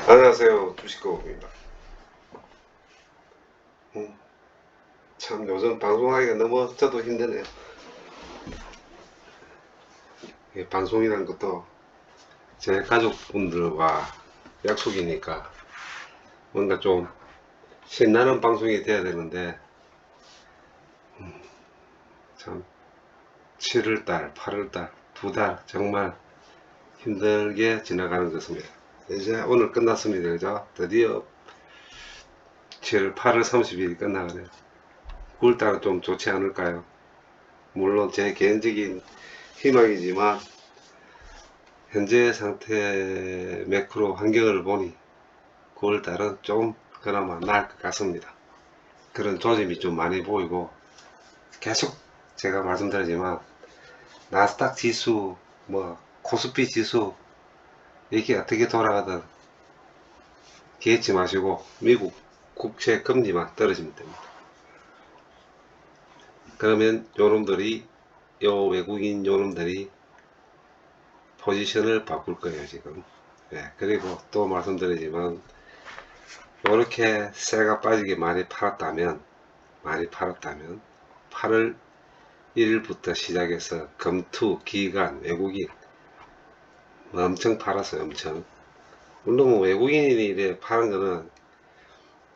안녕하세요. 주식거북입니다. 참 요즘 방송하기가 너무 저도 힘드네요. 방송이란 것도 제 가족분들과 약속이니까 뭔가 좀 신나는 방송이 돼야 되는데 참 7월달, 8월달 두 달 정말 힘들게 지나가는 것 같습니다. 이제 오늘 끝났습니다. 그죠? 드디어 7월 8월 30일이 끝나가네요. 9월달은 좀 좋지 않을까요? 물론 제 개인적인 희망이지만 현재 상태 매크로 환경을 보니 9월달은 좀 그나마 나을 것 같습니다. 그런 조짐이 좀 많이 보이고 계속 제가 말씀드리지만 나스닥 지수 뭐 코스피 지수 이게 어떻게 돌아가든 기대치 마시고 미국 국채 금리만 떨어지면 됩니다. 그러면 요놈들이 요 외국인 요놈들이 포지션을 바꿀 거예요 지금. 그리고 또 말씀드리지만 이렇게 세가 빠지게 많이 팔았다면 8월 1일부터 시작해서 검투, 기관, 외국인 엄청 팔았어요. 엄청. 물론 뭐 외국인이 이래 파는 거는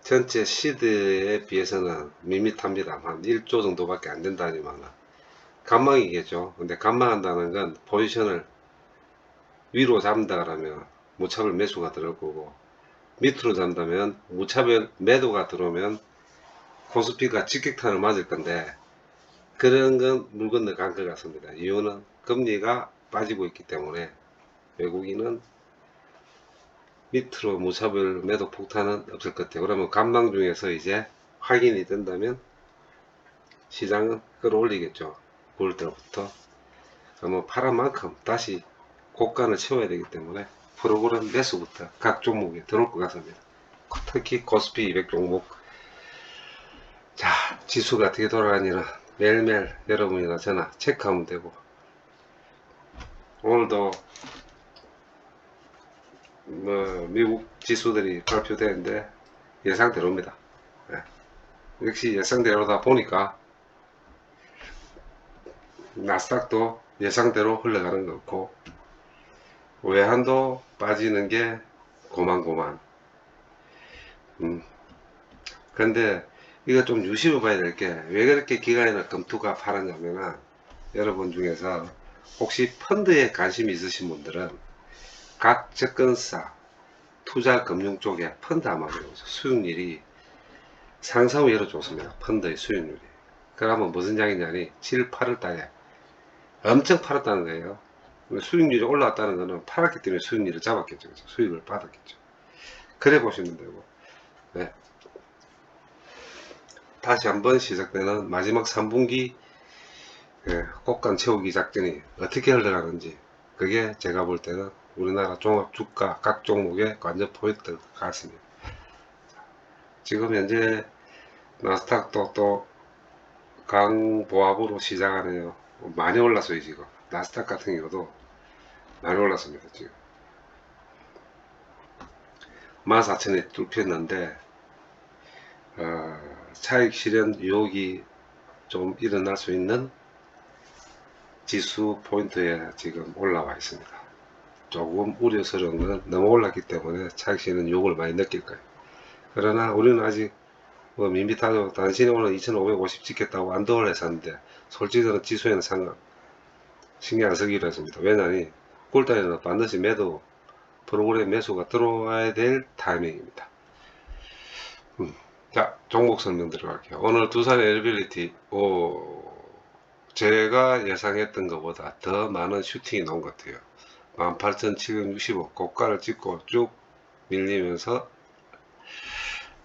전체 시드에 비해서는 밋밋합니다. 한 1조 정도밖에 안 된다지만 간망이겠죠. 근데 간망한다는 건 포지션을 위로 잡는다 그러면 무차별 매수가 들어올 거고, 밑으로 잡는다면 무차별 매도가 들어오면 코스피가 직격탄을 맞을 건데, 그런 건 물 건너 간 것 같습니다. 이유는 금리가 빠지고 있기 때문에 외국인은 밑으로 무차별 매도 폭탄은 없을 것 같아요. 그러면 감당 중에서 이제 확인이 된다면 시장은 끌어올리겠죠. 9월달부터. 그러면 파란 만큼 다시 고가를 채워야 되기 때문에 프로그램 매수부터 각 종목에 들어올 것 같습니다. 특히 코스피 200 종목. 자, 지수가 어떻게 돌아가니는 매일매일 여러분이나 저나 체크하면 되고, 오늘도 뭐 미국 지수들이 발표되는데 예상대로입니다. 역시 예상대로다 보니까 나스닥도 예상대로 흘러가는 것 같고, 외환도 빠지는 게 고만고만. 근데 이거 좀 유심히 봐야 될 게, 왜 그렇게 기관이나 검투가 파는냐면은, 여러분 중에서 혹시 펀드에 관심이 있으신 분들은 각 증권사 투자 금융 쪽에 펀드 아마 수익률이 상상외로 좋습니다. 펀드의 수익률이. 그러면 무슨 양이냐니 7, 8월 달에 엄청 팔았다는 거예요. 수익률이 올라왔다는 거는 팔았기 때문에 수익률을 잡았겠죠. 수익을 받았겠죠. 그래 보시면 되고, 네. 다시 한번 시작되는 마지막 3분기 곡간 채우기 작전이 어떻게 흘러가는지, 그게 제가 볼 때는 우리나라 종합 주가 각 종목의 관전 포인트 같습니다. 지금 현재 나스닥도 또 강보합으로 시작하네요. 많이 올랐어요. 지금 나스닥 같은 경우도 많이 올랐습니다. 지금 14,000에 뚫혔는데 차익 실현 유혹이 좀 일어날 수 있는 지수 포인트에 지금 올라와 있습니다. 조금 우려스러운 것은 너무 올랐기 때문에 차익 실현 유혹을 많이 느낄 거예요. 그러나 우리는 아직 뭐 밋밋하죠. 단신이 오늘 2550 찍겠다고 안도를 했었는데, 솔직히 저는 지수에는 신경 안 쓰기로 했습니다. 왜냐하니 꿀달에는 반드시 매도 프로그램 매수가 들어와야 될 타이밍입니다. 자, 종목 설명 들어갈게요. 오늘 두산 엘리빌리티, 제가 예상했던 것보다 더 많은 슈팅이 나온 것 같아요. 18,765 고가를 찍고 쭉 밀리면서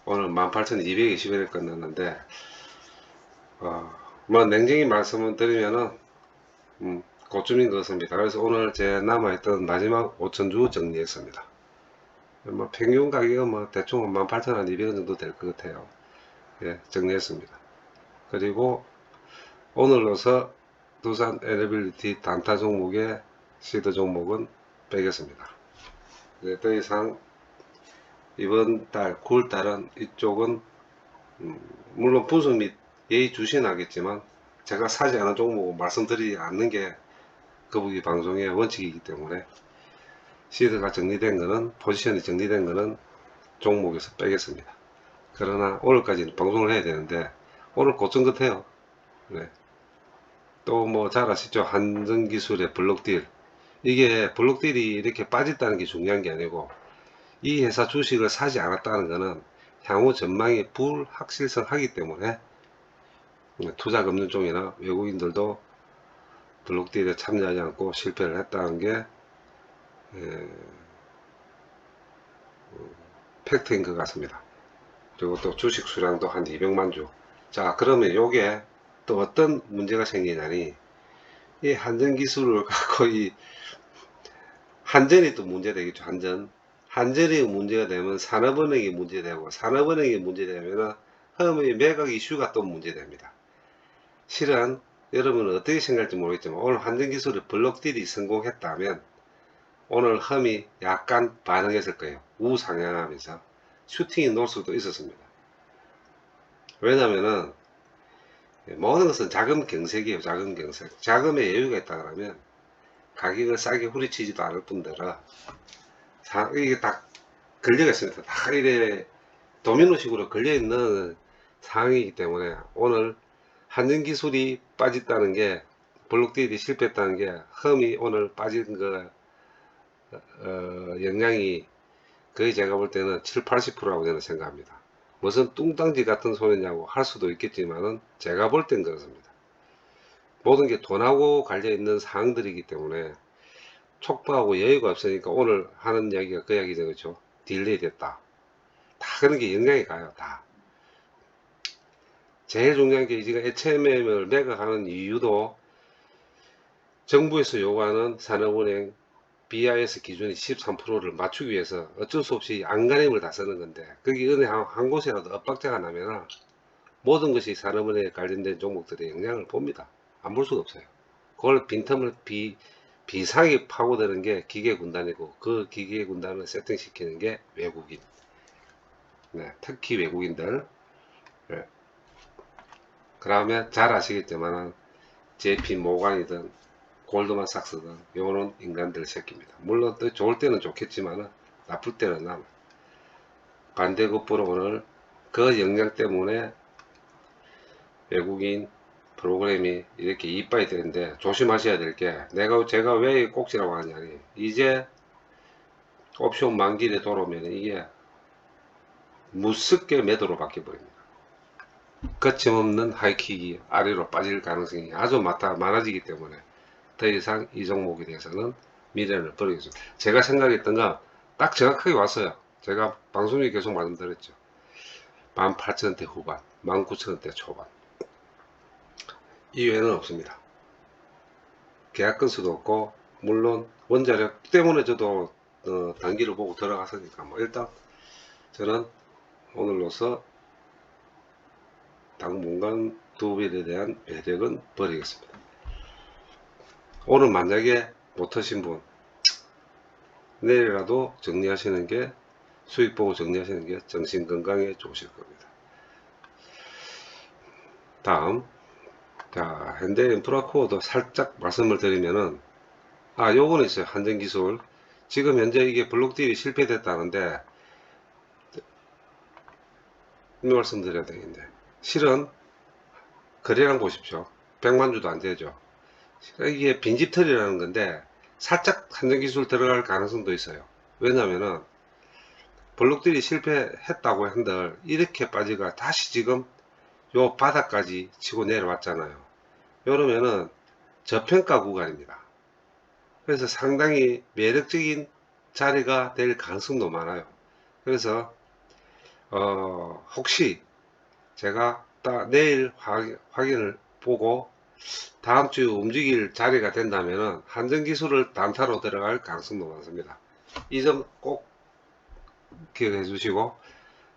오늘 18,221에 끝났는데, 뭐 냉정히 말씀을 드리면은 고점인 것 같습니다. 그래서 오늘 제 남아있던 마지막 5,000주 정리했습니다. 뭐 평균 가격은 뭐 대충 18,200원 정도 될 것 같아요. 정리했습니다. 그리고 오늘로서 두산 엘리빌리티 단타 종목의 시드 종목은 빼겠습니다. 더 이상 이번 달 9월 달은 이쪽은 물론 분석 및 예의주시는 하겠지만 제가 사지 않은 종목은 말씀드리지 않는 게 거북이 방송의 원칙이기 때문에 시드가 정리된 거는, 포지션이 정리된 거는 종목에서 빼겠습니다. 그러나 오늘까지는 방송을 해야 되는데 오늘 고점 같아요. 네. 또 뭐 잘 아시죠? 한전기술의 블록딜. 이게 블록딜이 이렇게 빠졌다는 게 중요한 게 아니고 이 회사 주식을 사지 않았다는 것은 향후 전망이 불확실성하기 때문에 투자 금융종이나 외국인들도 블록딜에 참여하지 않고 실패를 했다는 게 팩트인 것 같습니다. 그리고 또 주식 수량도 한 200만 주. 자, 그러면 요게 또 어떤 문제가 생기냐니, 이 한전 기술을 갖고 이 한전이 또 문제되겠죠. 한전이 문제가 되면 산업은행이 문제되고, 산업은행이 문제되면 험의 매각 이슈가 또 문제됩니다. 실은 여러분은 어떻게 생각할지 모르겠지만 오늘 한전기술의 블록딜이 성공했다면 오늘 험이 약간 반응했을 거예요. 우상향하면서 슈팅이 놓을 수도 있었습니다. 왜냐면은 모든 것은 자금 경색이에요. 자금 경색. 자금에 여유가 있다 그러면 가격을 싸게 후리치지도 않을 뿐더러 이게 딱 걸려가 있습니다. 다 이래 도미노식으로 걸려있는 상황이기 때문에 오늘 한전기술이 빠졌다는 게, 블록딜이 실패했다는 게 험이 오늘 빠진 거 영향이 거의 제가 볼 때는 7, 80%라고 저는 생각합니다. 무슨 뚱땅지 같은 소리냐고 할 수도 있겠지만은 제가 볼 땐 그렇습니다. 모든 게 돈하고 갈려 있는 사항들이기 때문에 촉박하고 여유가 없으니까 오늘 하는 이야기가 그 이야기죠. 그렇죠? 딜레이 됐다. 다 그런 게 영향이 가요. 다. 제일 중요한 게 지금 HMM을 매각하는 이유도 정부에서 요구하는 산업은행 BIS 기준이 13%를 맞추기 위해서 어쩔 수 없이 안간힘을 다 쓰는 건데, 거기 어느 한 곳이라도 엇박자가 나면 모든 것이 산업은행에 관련된 종목들에 영향을 봅니다. 안 볼 수가 없어요. 그걸 빈틈을 비상이 파고드는 게 기계군단이고, 그 기계군단을 세팅시키는 게 외국인. 네, 특히 외국인들. 네. 그러면 잘 아시겠지만 JP 모간이든 골드만삭스든 요런 인간들 새끼입니다. 물론 또 좋을 때는 좋겠지만 나쁠 때는 반대급부로 오늘 그 영향 때문에 외국인 프로그램이 이렇게 이빠이 되는데 조심하셔야 될 게, 제가 왜 꼭지라고 하냐니, 이제 옵션 만기에 돌아오면 이게 무섭게 매도로 바뀌어버립니다. 거침없는 하이킥이 아래로 빠질 가능성이 아주 많아지기 때문에 더 이상 이 종목에 대해서는 미련을 버리겠습니다. 제가 생각했던 건 딱 정확하게 왔어요. 제가 방송에 계속 말씀드렸죠. 18,000원대 후반, 19,000원대 초반. 이외에는 없습니다. 계약 건수도 없고, 물론 원자력 때문에 저도 단기를 보고 들어갔으니까 뭐 일단 저는 오늘로서 당분간 두빌에 대한 매력은 버리겠습니다. 오늘 만약에 못하신 분 내일이라도 정리하시는 게, 수익 보고 정리하시는 게 정신 건강에 좋으실 겁니다. 다음, 자, 현대인프라코어도 살짝 말씀을 드리면은, 요거는 있어요. 한전기술. 지금 현재 이게 블록딜이 실패됐다는데, 이 말씀 드려야 되겠네. 실은, 거래량 보십시오. 100만 주도 안 되죠. 이게 빈집털이라는 건데, 살짝 한전기술 들어갈 가능성도 있어요. 왜냐면은, 블록딜이 실패했다고 한들, 이렇게 빠지가 다시 지금 요 바닥까지 치고 내려왔잖아요. 이러면은 저평가 구간입니다. 그래서 상당히 매력적인 자리가 될 가능성도 많아요. 그래서 혹시 제가 내일 확인을 보고 다음 주 움직일 자리가 된다면은 한전기술을 단타로 들어갈 가능성도 많습니다. 이 점 꼭 기억해 주시고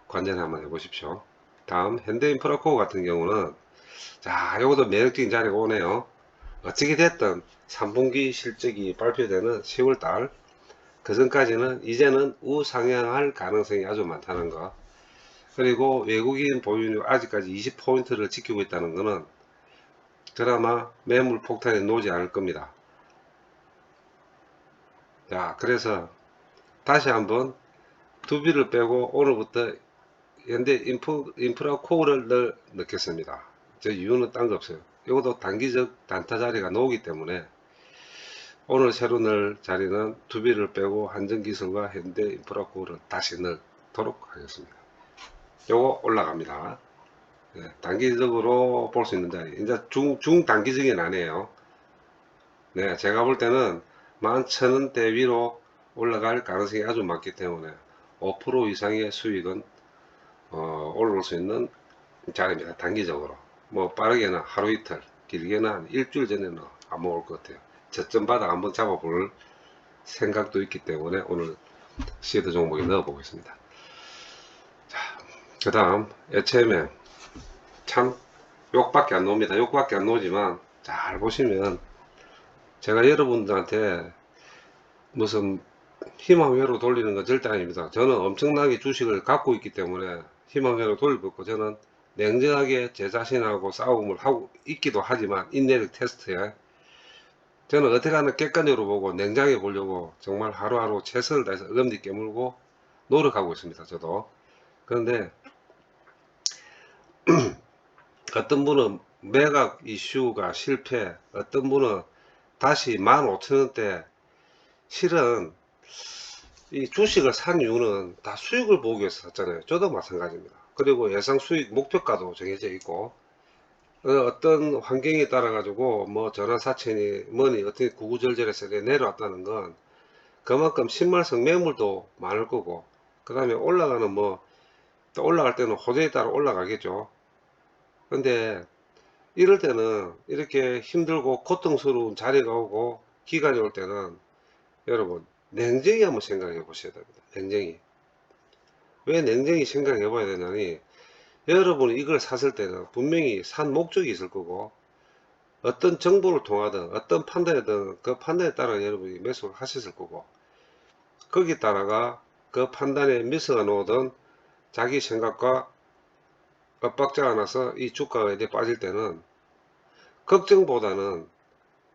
관전 한번 해 보십시오. 다음 현대인프라코어 같은 경우는, 자, 요것도 매력적인 자리가 오네요. 어떻게 됐든 3분기 실적이 발표되는 10월달 그 전까지는 이제는 우상향할 가능성이 아주 많다는 거. 그리고 외국인 보유율 아직까지 20포인트를 지키고 있다는 것은 드라마 매물 폭탄에 놓지 않을 겁니다. 자, 그래서 다시 한번 두비를 빼고 오늘부터 현대 인프라 코어를 넣겠습니다. 저 이유는 딴 거 없어요. 이것도 단기적 단타 자리가 나오기 때문에 오늘 새로 넣을 자리는 두비를 빼고 한전기술과 현대 인프라 코어를 다시 넣도록 하겠습니다. 요거 올라갑니다. 네, 단기적으로 볼 수 있는 자리. 이제 중단기적인 아니에요. 네, 제가 볼 때는 11,000원대 위로 올라갈 가능성이 아주 많기 때문에 5% 이상의 수익은 올라올 수 있는 자리입니다. 단기적으로. 뭐 빠르게는 하루 이틀, 길게는 한 일주일 전에는 안 먹을 것 같아요. 저점 바닥 한번 잡아볼 생각도 있기 때문에 오늘 시드 종목에 넣어 보겠습니다. 자, 그 다음 HMM 참 욕밖에 안 나옵니다. 욕밖에 안 나오지만 잘 보시면 제가 여러분들한테 무슨 희망회로 돌리는 건 절대 아닙니다. 저는 엄청나게 주식을 갖고 있기 때문에 희망회로 돌리고 있고, 저는 냉정하게 제 자신하고 싸움을 하고 있기도 하지만 인내력 테스트에 저는 어떻게 하나 객관적으로 보고 냉정하게 보려고 정말 하루하루 최선을 다해서 어금니 깨물고 노력하고 있습니다. 저도. 그런데 어떤 분은 매각 이슈가 실패, 어떤 분은 다시 15,000원대. 실은 이 주식을 산 이유는 다 수익을 보기 위해서 샀잖아요. 저도 마찬가지입니다. 그리고 예상 수익 목표가도 정해져 있고, 어떤 환경에 따라 가지고 뭐 전환사채니 뭐니 어떻게 구구절절해서 내려왔다는 건 그만큼 신말성 매물도 많을 거고, 그 다음에 올라가는 뭐 또 올라갈 때는 호재에 따라 올라가겠죠. 근데 이럴 때는 이렇게 힘들고 고통스러운 자리가 오고 기간이 올 때는 여러분 냉정히 한번 생각해 보셔야 됩니다. 냉정히. 왜 냉정히 생각해 봐야 되냐니, 여러분이 이걸 샀을 때는 분명히 산 목적이 있을 거고, 어떤 정보를 통하든 어떤 판단이든 그 판단에 따라 여러분이 매수를 하셨을 거고, 거기에 따라가 그 판단에 미스가 나오든 자기 생각과 엇박자가 나서 이 주가가 이제 빠질 때는 걱정보다는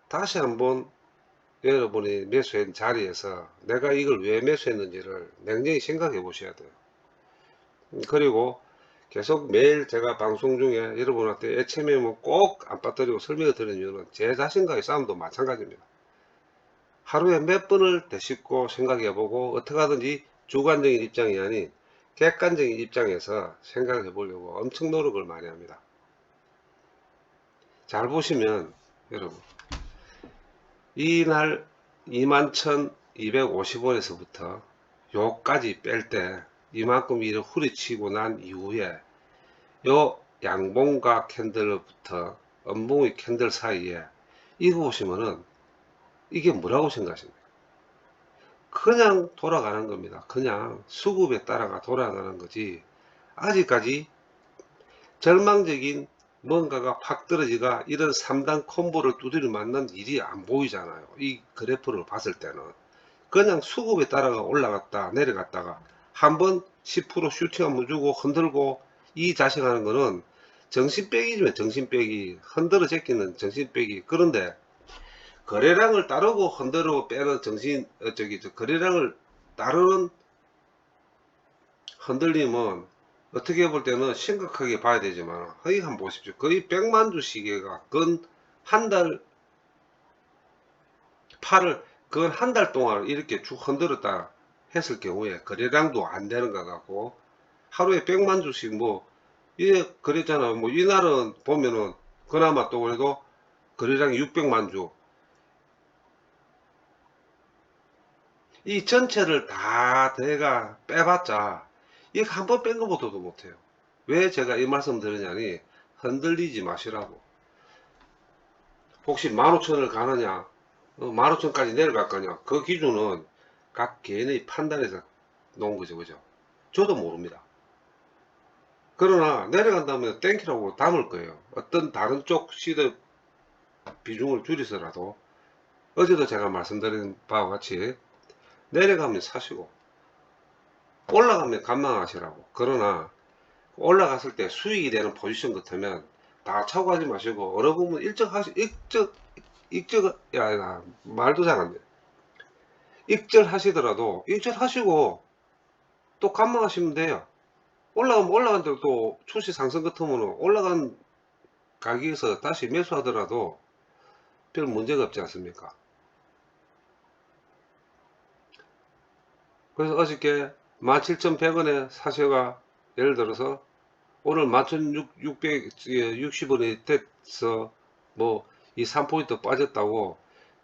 다시 한번 여러분이 매수한 자리에서 내가 이걸 왜 매수했는지를 냉정히 생각해 보셔야 돼요. 그리고 계속 매일 제가 방송 중에 여러분한테 HMM은 꼭 안 빠뜨리고 설명을 드리는 이유는 제 자신과의 싸움도 마찬가지입니다. 하루에 몇 번을 되짚고 생각해 보고 어떻게 하든지 주관적인 입장이 아닌 객관적인 입장에서 생각해 보려고 엄청 노력을 많이 합니다. 잘 보시면 여러분, 이날 21,250원에서부터 요까지 뺄 때 이만큼 이렇게 후리치고 난 이후에 요 양봉과 캔들부터 음봉의 캔들 사이에 이거 보시면은 이게 뭐라고 생각하십니까? 그냥 돌아가는 겁니다. 그냥 수급에 따라가 돌아가는 거지, 아직까지 절망적인 뭔가가 팍 떨어지가 이런 3단 콤보를 두드려 맞는 일이 안 보이잖아요. 이 그래프를 봤을 때는 그냥 수급에 따라가 올라갔다 내려갔다가 한번 10% 슈팅 한번 주고 흔들고 이 자식하는 거는 정신빼기지만 정신빼기, 흔들어 제끼는 정신빼기. 그런데 거래량을 따르고 흔들어 빼는 거래량을 따르는 흔들림은 어떻게 볼 때는 심각하게 봐야 되지만, 거의 한번 보십시오. 거의 100만 주 시계가 근 한 달, 팔을 근 한 달 동안 이렇게 쭉 흔들었다 했을 경우에 거래량도 안 되는 것 같고, 하루에 100만 주씩 뭐, 이게 그랬잖아. 뭐, 이날은 보면은 그나마 또 그래도 거래량이 600만 주. 이 전체를 다 내가 빼봤자 이거 한 번 뺀 것보다도 못해요. 왜 제가 이 말씀 드리냐니, 흔들리지 마시라고. 혹시 15,000원을 가느냐, 15,000까지 내려갈 거냐, 그 기준은 각 개인의 판단에서 놓은 거죠. 그죠? 저도 모릅니다. 그러나 내려간다면 땡키라고 담을 거예요. 어떤 다른 쪽 시드 비중을 줄여서라도. 어제도 제가 말씀드린 바와 같이 내려가면 사시고 올라가면 감망하시라고. 그러나 올라갔을 때 수익이 되는 포지션 같으면 다 차고 가지 마시고 어느 부분 야, 말도 잘 안 돼. 익절 하시더라도 익절 하시고 또 감망하시면 돼요. 올라가면 올라간 대로 또 추시 상승 같으면 올라간 가격에서 다시 매수하더라도 별 문제가 없지 않습니까? 그래서 어저께 17,100원에 사셔가 예를 들어서 오늘 11,660원이 돼서 뭐 이 3포인트 빠졌다고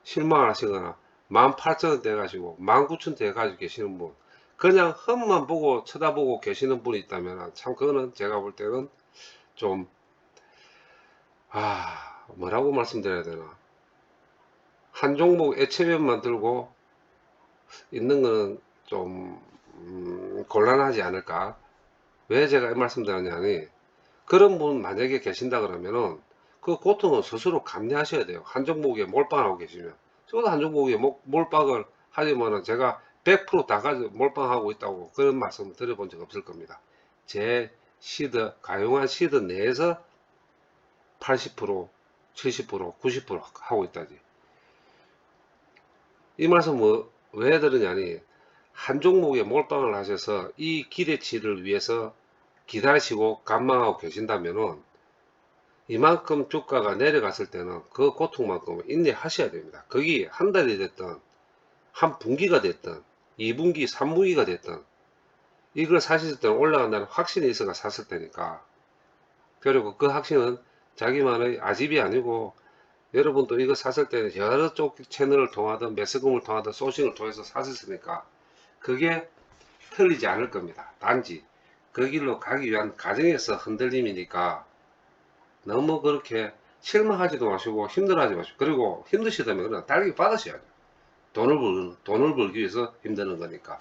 실망을 하시거나 18,000원 돼 가지고 19,000원 돼 가지고 계시는 분, 그냥 흠만 보고 쳐다보고 계시는 분이 있다면 참 그거는 제가 볼 때는 좀 뭐라고 말씀드려야 되나, 한 종목 애체면만 들고 있는 거는 좀 곤란하지 않을까. 왜 제가 이 말씀 드렸냐니, 그런 분 만약에 계신다 그러면은 그 고통은 스스로 감내하셔야 돼요. 한 종목에 몰빵하고 계시면. 저도 한 종목에 몰빵을 하지만은 제가 100%다 가지고 몰빵하고 있다고 그런 말씀을 드려본 적 없을 겁니다. 제 시드, 가용한 시드 내에서 80%, 70%, 90% 하고 있다지. 이 말씀 왜 드리냐니, 한 종목에 몰빵을 하셔서 이 기대치를 위해서 기다리시고 감망하고 계신다면은 이만큼 주가가 내려갔을 때는 그 고통만큼은 인내하셔야 됩니다. 거기 한 달이 됐든 한 분기가 됐든 2분기 3분기가 됐든 이걸 사실 때는 올라간다는 확신이 있어가 샀을 테니까. 그리고 그 확신은 자기만의 아집이 아니고 여러분도 이거 샀을 때는 여러 쪽 채널을 통하든 매스금을 통하든 소싱을 통해서 샀었으니까 그게 틀리지 않을 겁니다. 단지 그 길로 가기 위한 과정에서 흔들림이니까 너무 그렇게 실망하지도 마시고 힘들어하지 마시고, 그리고 힘드시다면 그냥 달기 받으셔야죠. 돈을 벌기 위해서 힘드는 거니까.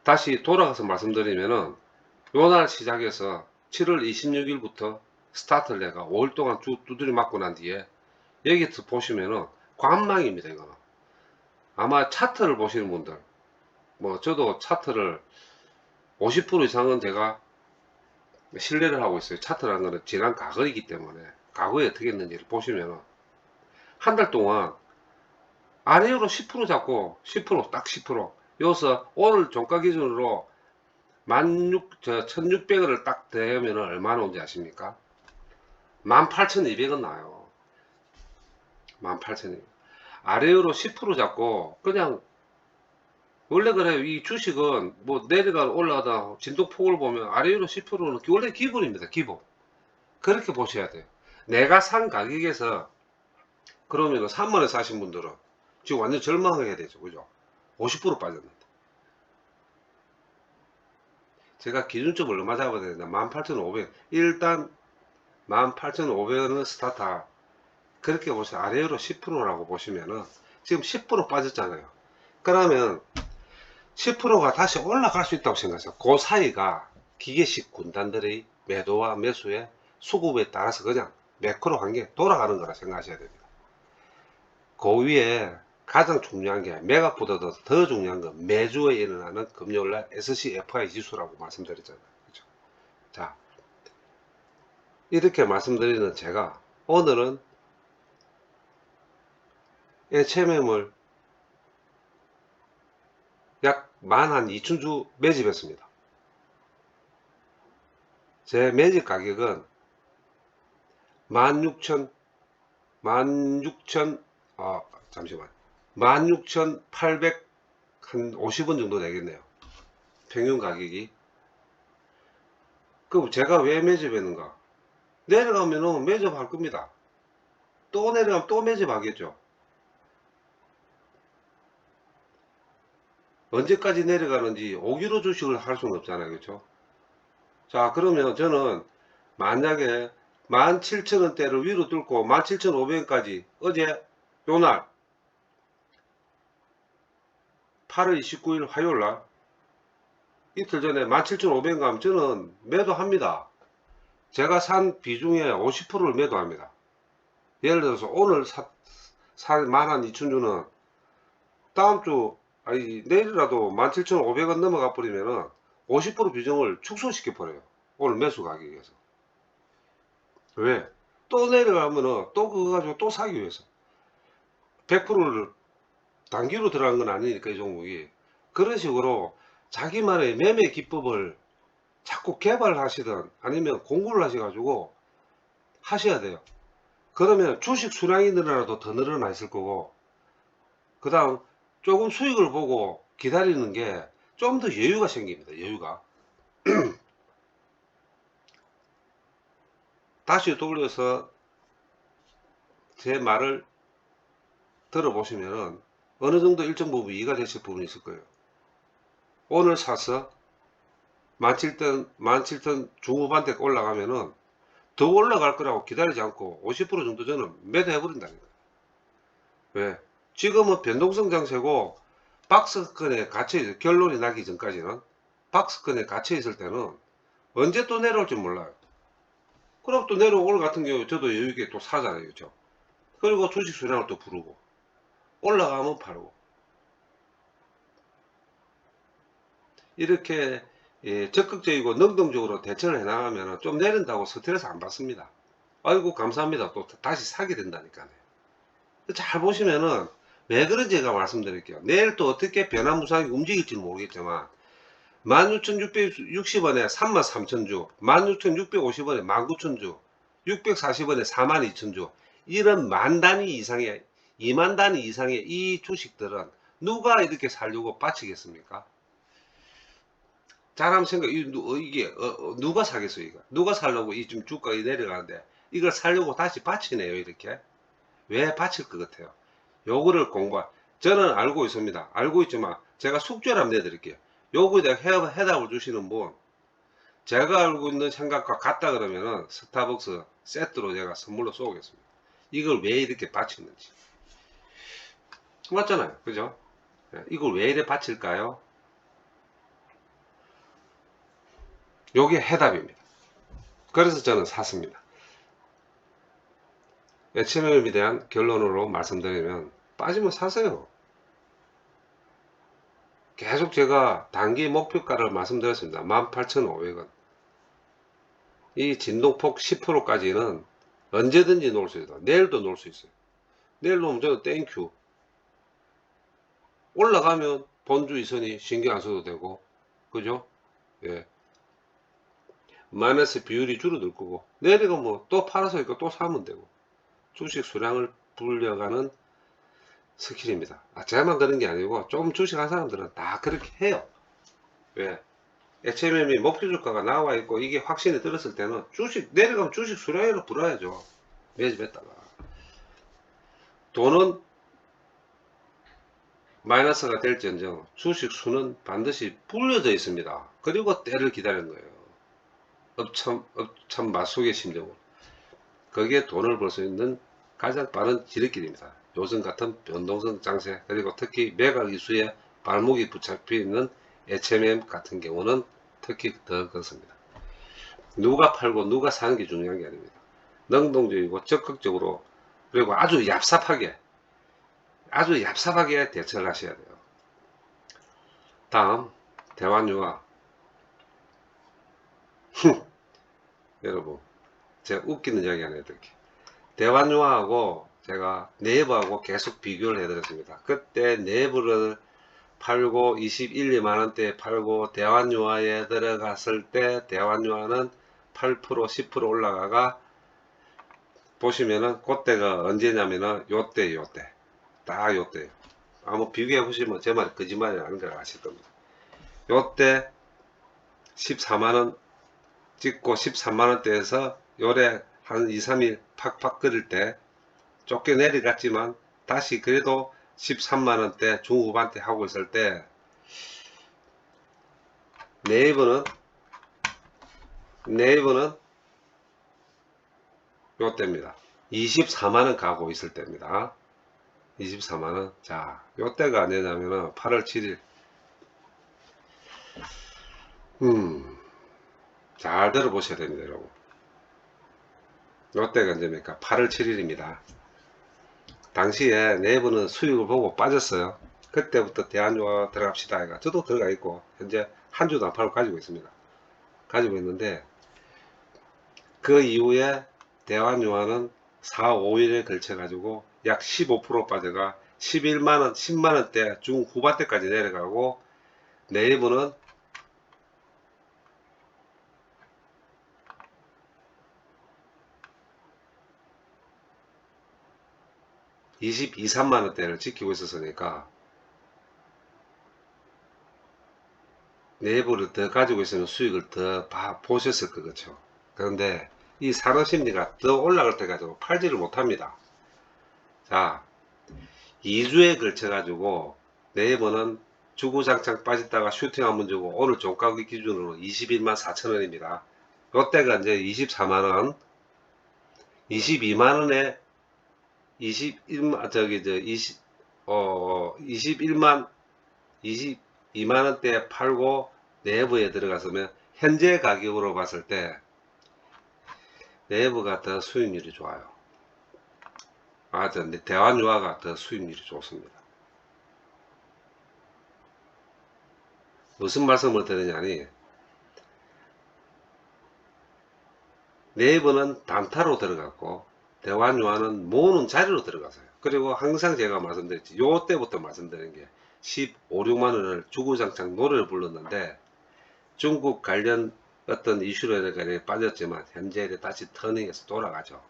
다시 돌아가서 말씀드리면은 요날 시작해서 7월 26일부터 스타트를 해가 5일 동안 쭉 두드려 맞고 난 뒤에 여기서 보시면은 관망입니다. 이거는 아마 차트를 보시는 분들, 뭐 저도 차트를 50% 이상은 제가 신뢰를 하고 있어요. 차트라는 거는 지난 과거이기 때문에 과거에 어떻게 했는지를 보시면 한 달 동안 아래로 10% 잡고 10%딱 10% 여기서 오늘 종가 기준으로 1600원을 딱 대면 얼마나 온지 아십니까? 18,200원 나요. 18,200원. 아래로 10% 잡고 그냥, 원래 그래요. 이 주식은 뭐 내려가 올라가다 진동폭을 보면 아래로 10%는 원래 기본입니다. 기본. 그렇게 보셔야 돼요. 내가 산 가격에서, 그러면 3만원 사신 분들은 지금 완전 절망해야 되죠. 그죠? 50% 빠졌는데. 제가 기준점을 얼마 잡아야 되나? 18,500원. 일단 18,500원은 스타트. 그렇게 보세요. 아래로 10%라고 보시면은 지금 10% 빠졌잖아요. 그러면 10%가 다시 올라갈 수 있다고 생각하세요. 그 사이가 기계식 군단들의 매도와 매수의 수급에 따라서 그냥 매크로 관계 돌아가는 거라 생각하셔야 됩니다. 그 위에 가장 중요한 게, 매각보다도 더 중요한 건 매주에 일어나는 금요일날 SCFI 지수라고 말씀드렸잖아요. 그죠? 자, 이렇게 말씀드리는 제가 오늘은 애체매물 약 12,000주 매집했습니다. 제 매집 가격은 16,000, 잠시만. 16,850원 정도 되겠네요. 평균 가격이. 그럼 제가 왜 매집했는가? 내려가면은 매집할 겁니다. 또 내려가면 또 매집하겠죠. 언제까지 내려가는지 5kg 주식을 할 수는 없잖아요. 그렇죠? 자, 그러면 저는 만약에 17,000원대를 위로 뚫고 17,500원까지 어제 요날 8월 29일 화요일날 이틀 전에 17,500원 가면 저는 매도합니다. 제가 산 비중의 50%를 매도합니다. 예를 들어서 오늘 12,000주는 다음 주, 아니, 내일이라도 17,500원 넘어가 버리면은 50% 비중을 축소시켜 버려요. 오늘 매수 가격에서. 왜? 또 내려가면은 또 그거 가지고 또 사기 위해서. 100%를 단기로 들어간 건 아니니까 이 종목이. 그런 식으로 자기만의 매매 기법을 자꾸 개발하시든 아니면 공부를 하셔가지고 하셔야 돼요. 그러면 주식 수량이 늘어나도 더 늘어나 있을 거고, 그 다음 조금 수익을 보고 기다리는 게 좀 더 여유가 생깁니다. 여유가. 다시 돌려서 제 말을 들어보시면은 어느 정도 일정 부분 이해가 되실 부분이 있을 거예요. 오늘 사서 17,000 중후반대 올라가면은 더 올라갈 거라고 기다리지 않고 50% 정도 저는 매도해버린다니까. 왜? 지금은 변동성 장세고 박스권에 갇혀있어. 결론이 나기 전까지는 박스권에 갇혀있을 때는 언제 또 내려올지 몰라요. 그럼 또 내려올 같은 경우 저도 여유있게 또 사잖아요. 그죠? 그리고 주식 수량을 또 부르고 올라가면 팔고 이렇게 적극적이고 능동적으로 대처를 해나가면 좀 내린다고 스트레스 안 받습니다. 아이고 감사합니다. 또 다시 사게 된다니까요. 잘 보시면은 왜 그런지 제가 말씀드릴게요. 내일 또 어떻게 변화무쌍하게 움직일지는 모르겠지만 16,660원에 33,000주, 16,650원에 19,000주, 640원에 42,000주, 이런 만 단위 이상의 2만 단위 이상의 이 주식들은 누가 이렇게 살려고 바치겠습니까? 잘 한번 생각해. 이게 누가 사겠어요? 이거 누가 살려고 이 지금 주가가 내려가는데 이걸 살려고 다시 바치네요. 이렇게 왜 바칠 것 같아요? 요거를 저는 알고 있습니다. 알고 있지만 제가 숙제를 한번 내드릴게요. 요거에 대해 해답을 주시는 분, 제가 알고 있는 생각과 같다 그러면은 스타벅스 세트로 제가 선물로 쏘겠습니다. 이걸 왜 이렇게 바치는지. 맞잖아요. 그죠? 이걸 왜 이래 바칠까요? 요게 해답입니다. 그래서 저는 샀습니다. HMM에 대한 결론으로 말씀드리면 빠지면 사세요. 계속 제가 단기 목표가를 말씀드렸습니다. 18,500원. 이 진동폭 10%까지는 언제든지 놓을 수 있어요. 내일도 놓을 수 있어요. 내일 놓으면 저는 땡큐. 올라가면 본주 이선이 신경 안 써도 되고, 그죠? 예. 마이너스 비율이 줄어들 거고, 내일은 뭐 또 팔아서 이거 또 사면 되고, 주식 수량을 불려가는 스킬입니다. 제가만 그런 게 아니고, 좀 주식한 사람들은 다 그렇게 해요. 왜? HMM이 목표 주가가 나와 있고, 이게 확신이 들었을 때는 내려가면 주식 수량으로 불어야죠. 매집했다가. 돈은 마이너스가 될지언정 주식 수는 반드시 불려져 있습니다. 그리고 때를 기다리는 거예요. 업참 마속의 심정으로. 거기에 돈을 벌 수 있는 가장 빠른 지름길입니다. 요즘 같은 변동성 장세, 그리고 특히 매각 이수에 발목이 붙잡혀 있는 HMM 같은 경우는 특히 더 그렇습니다. 누가 팔고 누가 사는 게 중요한 게 아닙니다. 능동적이고 적극적으로, 그리고 아주 얍삽하게 대처를 하셔야 돼요. 다음, 대환유화. 여러분, 제가 웃기는 이야기 하나 해드릴게요. 대환유화하고 제가 네이버하고 계속 비교를 해드렸습니다. 그때 네이버를 팔고 21, 2만원대에 팔고 대환유화에 들어갔을 때 대환유화는 8%, 10% 올라가가 보시면은 그때가 언제냐면은 요때 딱 요때 아무 비교해 보시면 제 말이 거짓말이 아닌 걸 아실 겁니다. 요때 14만원 찍고 13만원대에서 요래 한 2, 3일 팍팍 끓일 때 좁게 내려갔지만 다시 그래도 13만원대 중후반대 하고 있을 때 네이버는 요때입니다. 24만원 가고 있을 때입니다. 24만원. 자, 요때가 언제냐면은 8월 7일. 잘 들어보셔야 됩니다, 여러분. 요때가 언제입니까? 8월 7일입니다. 당시에 네이버는 수익을 보고 빠졌어요. 그때부터 대한유화 들어갑시다 해가 저도 들어가 있고 현재 한 주도 안 팔고 가지고 있습니다. 가지고 있는데 그 이후에 대한유화는 4, 5일에 걸쳐 가지고 약 15% 빠져가 11만원, 10만원대 중후반대까지 내려가고 네이버는 22, 3만원대를 지키고 있었으니까 네이버를 더 가지고 있으면 수익을 더 보셨을 것 같죠. 그런데 이 산업심리가 더 올라갈 때 가지고 팔지를 못합니다. 자, 2주에 걸쳐 가지고 네이버는 주구장창 빠졌다가 슈팅 한번 주고 오늘 종가격 기준으로 21만 4천원입니다. 롯데가 이제 24만원, 22만원에 21만, 저기, 저, 21만, 22만원대에 팔고 네이버에 들어갔으면 현재 가격으로 봤을 때 네이버가 더 수익률이 좋아요. 대환유화가 더 수익률이 좋습니다. 무슨 말씀을 드리냐니 네이버는 단타로 들어갔고 대환유화는 모으는 자리로 들어갔어요. 그리고 항상 제가 말씀드렸지 요 때부터 말씀드린 게 15, 6만원을 주구장창 노래를 불렀는데 중국 관련 어떤 이슈로 빠졌지만 현재 다시 터닝해서 돌아가죠.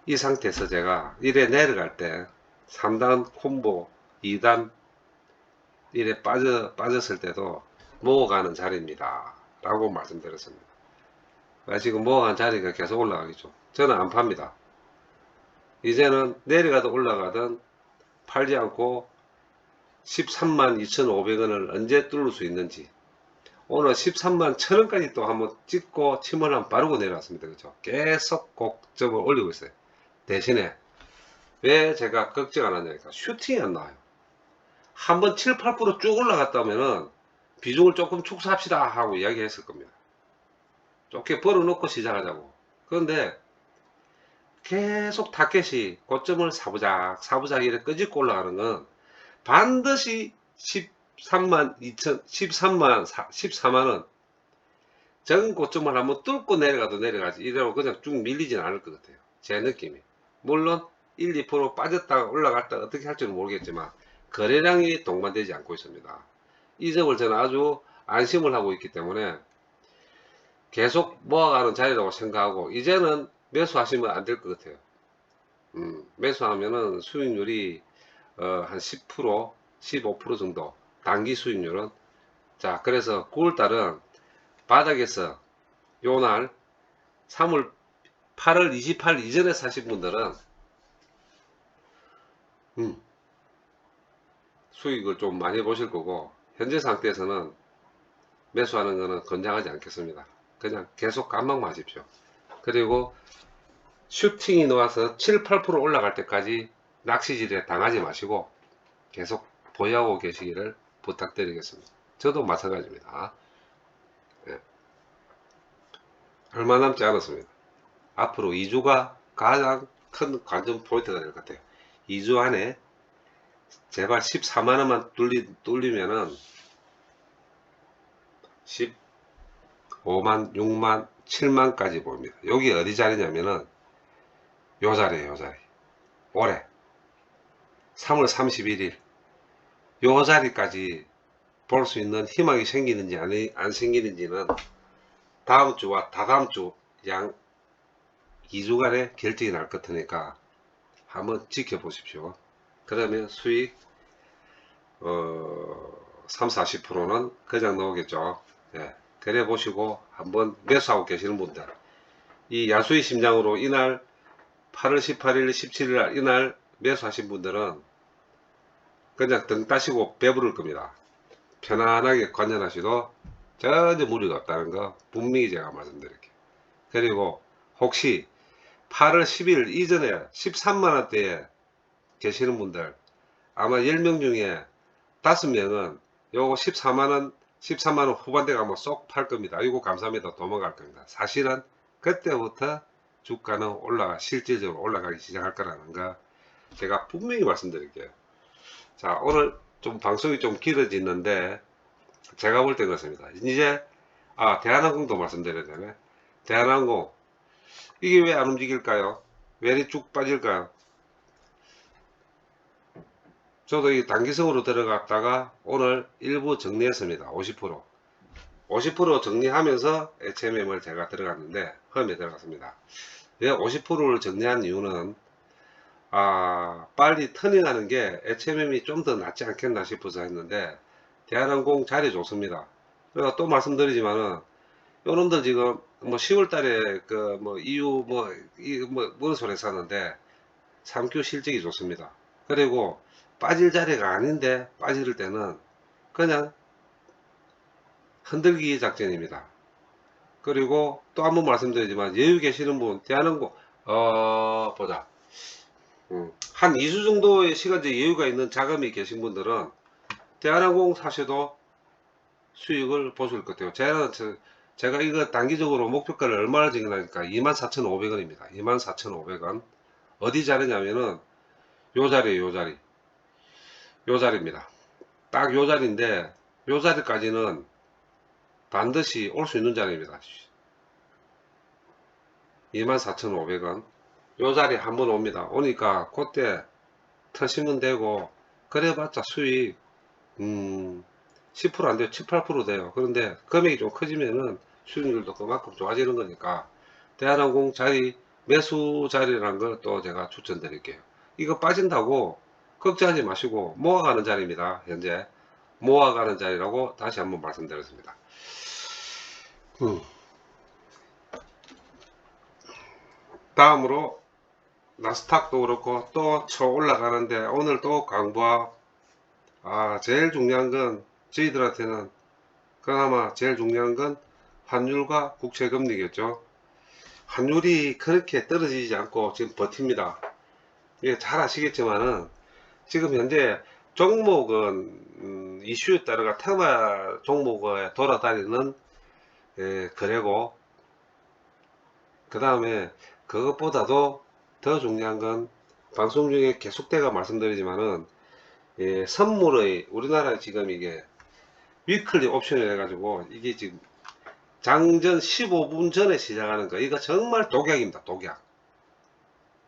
이 상태에서 제가 1에 내려갈 때 3단 콤보 2단 1에 빠졌을 때도 모아가는 자리입니다 라고 말씀드렸습니다. 지금 모아간 자리가 계속 올라가겠죠. 저는 안 팝니다. 이제는 내려가도 올라가든 팔지 않고 13만 2,500원을 언제 뚫을 수 있는지 오늘 13만 1,000원까지 또 한번 찍고 침을 한번 바르고 내려왔습니다. 그죠? 계속 고점을 올리고 있어요. 대신에 왜 제가 걱정 안 하냐니까 슈팅이 안 나와요. 한번 7, 8%쭉 올라갔다면은 비중을 조금 축소합시다 하고 이야기했을 겁니다. 좋게 벌어놓고 시작하자고. 그런데 계속 타켓이 고점을 사부작 이렇게 끄집고 올라가는 건 반드시 13만 2천, 14만원 전 고점을 한번 뚫고 내려가도 내려가지 이대로 그냥 쭉 밀리진 않을 것 같아요. 제 느낌이. 물론 1, 2% 빠졌다가 올라갔다 어떻게 할지는 모르겠지만 거래량이 동반되지 않고 있습니다. 이 점을 저는 아주 안심을 하고 있기 때문에 계속 모아가는 자리라고 생각하고 이제는 매수하시면 안 될 것 같아요. 매수하면은 수익률이 한 10%, 15% 정도 단기 수익률은 자 그래서 9월달은 바닥에서 요날 3월 8월 28일 이전에 사신 분들은 수익을 좀 많이 보실 거고 현재 상태에서는 매수하는 것은 권장하지 않겠습니다. 그냥 계속 감망 마십시오. 그리고 슈팅이 나와서 7, 8% 올라갈 때까지 낚시질에 당하지 마시고 계속 보유하고 계시기를 부탁드리겠습니다. 저도 마찬가지입니다. 네. 얼마 남지 않았습니다. 앞으로 2주가 가장 큰 관전 포인트가 될 것 같아요. 2주 안에 제발 14만원만 뚫리면은 15만, 6만, 7만까지 보입니다. 여기 어디 자리냐면은 요 자리에요, 요 자리. 올해 3월 31일 요 자리까지 볼 수 있는 희망이 생기는지 안 생기는지는 다음 주와 다다음 주 양 2주간의 결정이 날 것 같으니까 한번 지켜보십시오. 그러면 수익 3, 40%는 그냥 나오겠죠. 예, 그래 보시고 한번 매수하고 계시는 분들 이 야수의 심장으로 이날 8월 18일 17일 날 이날 매수하신 분들은 그냥 등 따시고 배부를 겁니다. 편안하게 관전하셔도 전혀 무리가 없다는 거 분명히 제가 말씀드릴게요. 그리고 혹시 8월 10일 이전에 13만원대에 계시는 분들 아마 10명 중에 5명은 요거 14만원 13만원 후반대 가면 쏙 팔 겁니다. 아이고 감사합니다. 도망갈 겁니다. 사실은 그때부터 주가는 실질적으로 올라가기 시작할 거라는 거 제가 분명히 말씀드릴게요. 자, 오늘 좀 방송이 좀 길어지는데 제가 볼 때 그렇습니다. 이제 대한항공도 말씀드려야 되네. 대한항공 이게 왜 안 움직일까요? 왜 이리 쭉 빠질까요? 저도 이 단기성으로 들어갔다가 오늘 일부 정리했습니다. 50% 50% 정리하면서 HMM을 제가 들어갔는데 험에 들어갔습니다. 왜 50%를 정리한 이유는 빨리 터닝하는 게 HMM이 좀 더 낫지 않겠나 싶어서 했는데 대한항공 자리 좋습니다. 그래서 또 말씀드리지만은 요놈들 지금 뭐 10월 달에 그 뭐 EU 뭔 소리 샀는데 3Q 실적이 좋습니다. 그리고 빠질 자리가 아닌데 빠질 때는 그냥 흔들기 작전입니다. 그리고 또 한 번 말씀드리지만 여유 계시는 분 대한항공 보자 한 2주 정도의 시간적 여유가 있는 자금이 계신 분들은 대한항공 사셔도 수익을 보실 것 같아요. 제가 이거 단기적으로 목표가를 얼마나 정해놨니까 24,500원입니다. 24,500원. 어디 자리냐면은 요 자리에요, 요 자리. 요 자리입니다. 딱 요 자리인데 요 자리까지는 반드시 올 수 있는 자리입니다. 24,500원. 요 자리 한번 옵니다. 오니까 그때 터시면 되고 그래봤자 수익 10% 안 돼요. 7, 8% 돼요. 그런데 금액이 좀 커지면은 수익률도 그만큼 좋아지는 거니까 대한항공 자리 매수 자리라는 걸 또 제가 추천드릴게요. 이거 빠진다고 걱정하지 마시고 모아가는 자리입니다. 현재 모아가는 자리라고 다시 한번 말씀드렸습니다. 다음으로 나스닥도 그렇고 또 쳐 올라가는데 오늘 또 강보합. 제일 중요한 건 저희들한테는 그나마 제일 중요한 건 환율과 국채금리겠죠. 환율이 그렇게 떨어지지 않고 지금 버팁니다. 이게 잘 아시겠지만은 지금 현재 종목은 이슈에 따라가 테마 종목에 돌아다니는 거래고, 그 다음에 그것보다도 더 중요한 건 방송 중에 계속되가 말씀드리지만은 선물의 우리나라 지금 이게 위클리 옵션을 해가지고 이게 지금 장전 15분 전에 시작하는 거 이거 정말 독약입니다. 독약.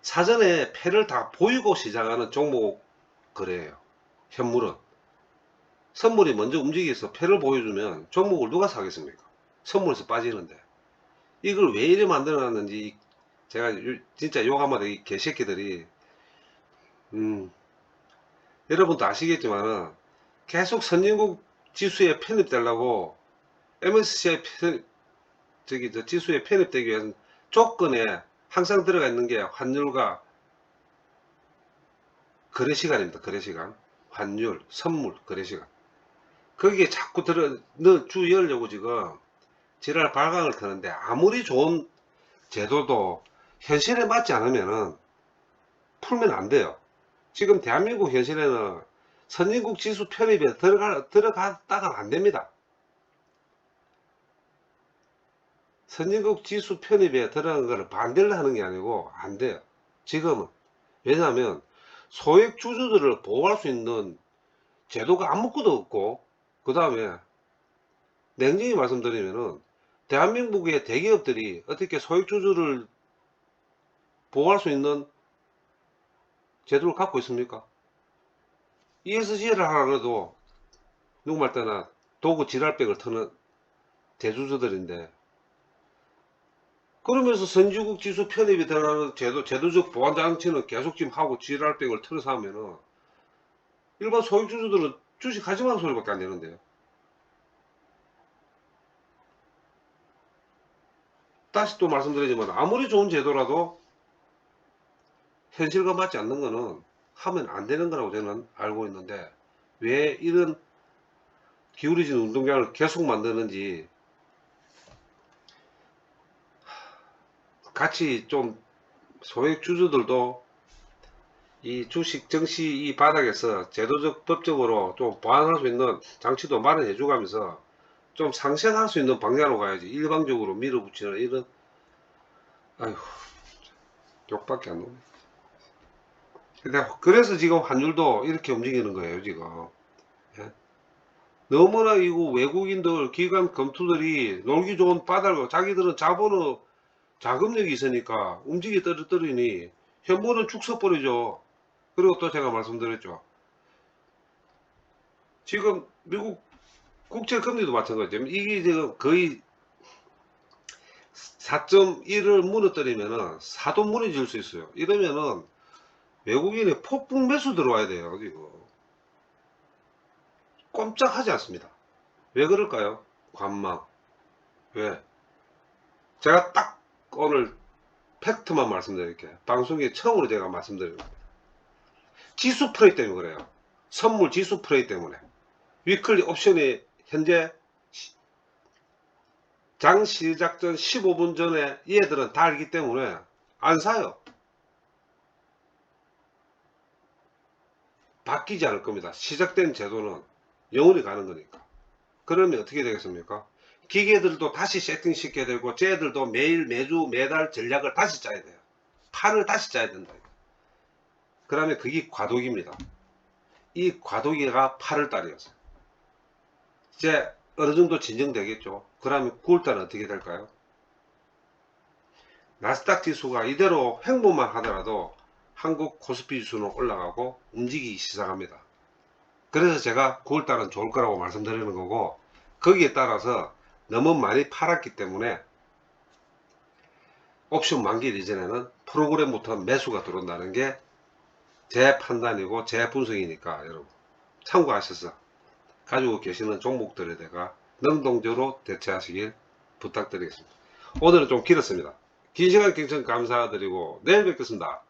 사전에 패를 다 보이고 시작하는 종목 거래예요. 현물은 선물이 먼저 움직여서 패를 보여주면 종목을 누가 사겠습니까? 선물에서 빠지는데 이걸 왜 이래 만들어 놨는지 제가 진짜 욕 한마디 이 개새끼들이 여러분도 아시겠지만은 계속 선진국 지수에 편입되려고 MSCI 지수에 편입되기 위한 조건에 항상 들어가 있는 게 환율과 거래 시간입니다. 거래 시간. 환율, 선물, 거래 시간. 거기에 자꾸 주 열려고 지금 지랄 발광을 터는데 아무리 좋은 제도도 현실에 맞지 않으면은 풀면 안 돼요. 지금 대한민국 현실에는 선진국 지수 편입에 들어갔다가 안 됩니다. 선진국 지수 편입에 들어간 거를 반대를 하는 게 아니고 안 돼요. 지금은. 왜냐하면 소액 주주들을 보호할 수 있는 제도가 아무것도 없고, 그 다음에 냉정히 말씀드리면은 대한민국의 대기업들이 어떻게 소액 주주를 보호할 수 있는 제도를 갖고 있습니까? ESG를 하라고 누구 말 때나 도구 지랄백을 터는 대주주들인데, 그러면서 선진국 지수 편입이 들어가는 제도적 보완 장치는 계속 지금 하고 지랄백을 틀어서 하면은 일반 소액주주들은 주식 하지 마는 소리밖에 안 되는데요. 다시 또 말씀드리지만 아무리 좋은 제도라도 현실과 맞지 않는 거는 하면 안 되는 거라고 저는 알고 있는데 왜 이런 기울어진 운동장을 계속 만드는지 같이 좀 소액 주주들도 이 주식 증시 이 바닥에서 제도적 법적으로 좀 보완할 수 있는 장치도 마련해 주가면서 좀 상생할 수 있는 방향으로 가야지 일방적으로 밀어붙이는 이런 아이고 욕밖에 안 나오네. 그래서 지금 환율도 이렇게 움직이는 거예요, 지금. 예? 너무나 이거 외국인들, 기관 검투들이 놀기 좋은 바다고 자기들은 자본의 자금력이 있으니까 움직이 떨어뜨리니 현물은 축 서버리죠. 그리고 또 제가 말씀드렸죠. 지금 미국 국채 금리도 마찬가지죠. 이게 지금 거의 4.1을 무너뜨리면은 사도 무너질 수 있어요. 이러면은 외국인이 폭풍 매수 들어와야 돼요, 지금. 꼼짝하지 않습니다. 왜 그럴까요? 관망. 왜? 제가 딱 오늘 팩트만 말씀드릴게요. 방송에 처음으로 제가 말씀드리는 겁니다. 지수 프레이 때문에 그래요. 선물 지수 프레이 때문에. 위클리 옵션이 현재 장 시작 전 15분 전에 얘들은 다 알기 때문에 안 사요. 바뀌지 않을 겁니다. 시작된 제도는 영원히 가는 거니까. 그러면 어떻게 되겠습니까? 기계들도 다시 세팅시켜야 되고 쟤들도 매일 매주 매달 전략을 다시 짜야 돼요. 판을 다시 짜야 된다. 그러면 그게 과도기입니다. 이 과도기가 8월달이었어요. 이제 어느 정도 진정되겠죠. 그러면 9월달은 어떻게 될까요? 나스닥 지수가 이대로 횡보만 하더라도 한국 코스피 지수는 올라가고 움직이기 시작합니다. 그래서 제가 9월달은 좋을 거라고 말씀드리는 거고, 거기에 따라서 너무 많이 팔았기 때문에 옵션 만기 이전에는 프로그램부터 매수가 들어온다는 게 제 판단이고 제 분석이니까 여러분 참고하셔서 가지고 계시는 종목들에 대가 능동적으로 대처하시길 부탁드리겠습니다. 오늘은 좀 길었습니다. 긴 시간 경청 감사드리고 내일 뵙겠습니다.